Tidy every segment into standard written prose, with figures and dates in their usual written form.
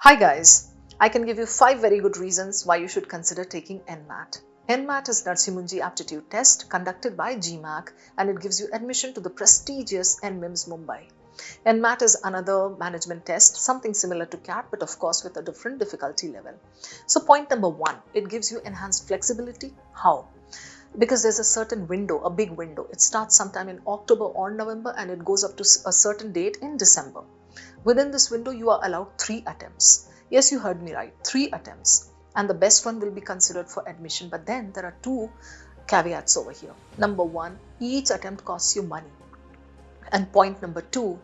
Hi guys, I can give you 5 very good reasons why you should consider taking NMAT. NMAT is Narsimunji aptitude test conducted by GMAC and it gives you admission to the prestigious NMIMS Mumbai. NMAT is another management test, something similar to CAT but of course with a different difficulty level. So point number 1, it gives you enhanced flexibility. How? Because there's a certain window, a big window. It starts sometime in October or November and it goes up to a certain date in December. Within this window, you are allowed 3 attempts. Yes, you heard me right, 3 attempts. And the best one will be considered for admission. But then there are 2 caveats over here. Number 1, each attempt costs you money. And point number 2,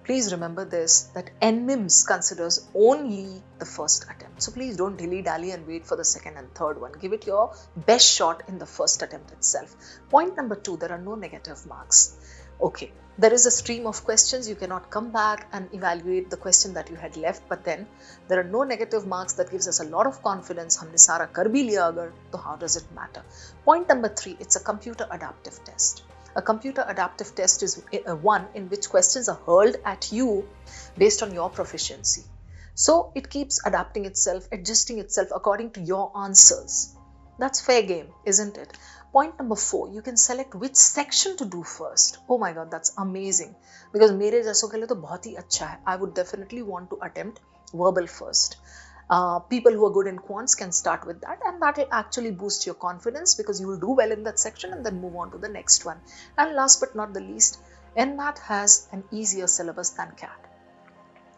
please remember this, that NMIMS considers only the first attempt. So please don't dilly-dally and wait for the second and third one. Give it your best shot in the first attempt itself. Point number 2, there are no negative marks. Okay, there is a stream of questions. You cannot come back and evaluate the question that you had left, but then there are no negative marks. That gives us a lot of confidence. हमने सारा कर भी लिया अगर, तो how does it matter? Point number 3, it's a computer adaptive test. A computer adaptive test is one in which questions are hurled at you based on your proficiency. So it keeps adapting itself, adjusting itself according to your answers. That's fair game, isn't it? Point number 4, you can select which section to do first. Oh my god, that's amazing. Because मेरे जैसों के लिए तो बहुत ही अच्छा है. I would definitely want to attempt verbal first. People who are good in quants can start with that and that will actually boost your confidence because you will do well in that section and then move on to the next one. And last but not the least, NMAT has an easier syllabus than CAT.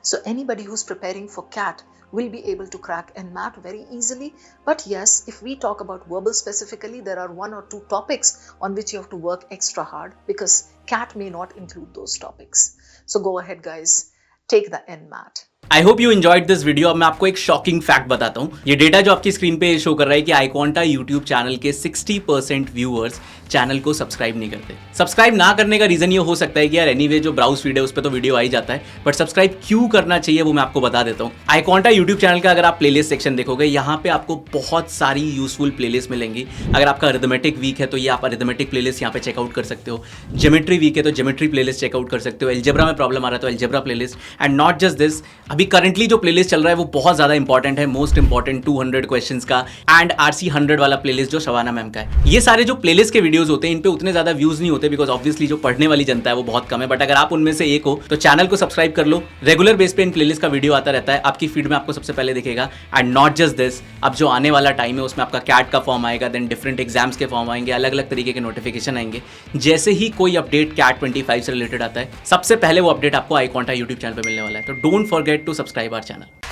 So anybody who's preparing for CAT will be able to crack NMAT very easily. But yes, if we talk about verbal specifically, there are 1 or 2 topics on which you have to work extra hard because CAT may not include those topics. So go ahead guys, take the NMAT. I hope you enjoyed this video. अब मैं आपको एक shocking fact बताता हूँ। ये data जो आपकी screen पे शो कर रहा है कि iQuanta यूट्यूब चैनल के 60% व्यूअर्स चैनल को सब्सक्राइब नहीं करते। सब्सक्राइब ना करने का रीजन ये हो सकता है कि यार एनीवे जो ब्राउज फीड है उस पर तो वीडियो आ ही जाता है, बट सब्सक्राइब क्यों करना चाहिए वो मैं आपको बता देता हूँ। iQuanta यूट्यूब चैनल का अगर आप प्लेलिस्ट सेक्शन देखोगे, यहाँ पे आपको बहुत सारी यूजफुल प्लेलिस्ट मिलेंगी। अगर आपका अरिथमेटिक वीक है तो ये आप अरिथमेटिक प्लेलिस्ट यहाँ पे चेकआउट कर सकते हो। ज्योमेट्री वीक है तो ज्योमेट्री प्लेलिस्ट चेकआउट कर सकते हो। एल्जेब्रा में प्रॉब्लम आ रहा है तो algebra playlist. And not just this, अभी करंटली जो प्लेलिस्ट चल रहा है वो बहुत ज्यादा इंपॉर्टेंट है, मोस्ट इंपॉर्टेंट 200 क्वेश्चंस का एंड RC 100 वाला प्लेलिस्ट जो शबाना मैम का है। ये सारे जो प्लेलिस्ट के वीडियोस होते हैं इन पे उतने ज्यादा व्यूज नहीं होते बिकॉज ऑब्वियसली जो पढ़ने वाली जनता है वो बहुत कम है, बट अगर आप उनमें से एक हो तो चैनल को सब्सक्राइब कर लो। रेगुलर बेस पे इन प्लेलिस्ट का वीडियो आता रहता है, आपकी फीड में आपको सबसे पहले दिखेगा। एंड नॉट जस्ट दिस, अब जो आने वाला टाइम है उसमें आपका कैट का फॉर्म आएगा, देन डिफरेंट एग्जाम्स के फॉर्म आएंगे, अलग अलग तरीके के नोटिफिकेशन आएंगे। जैसे ही कोई अपडेट कैट 25 से रिलेटेड आता है, सबसे पहले वो अपडेट आपको iQuanta यूट्यूब चैनल पर मिलने वाला है। तो don't forget to subscribe our channel.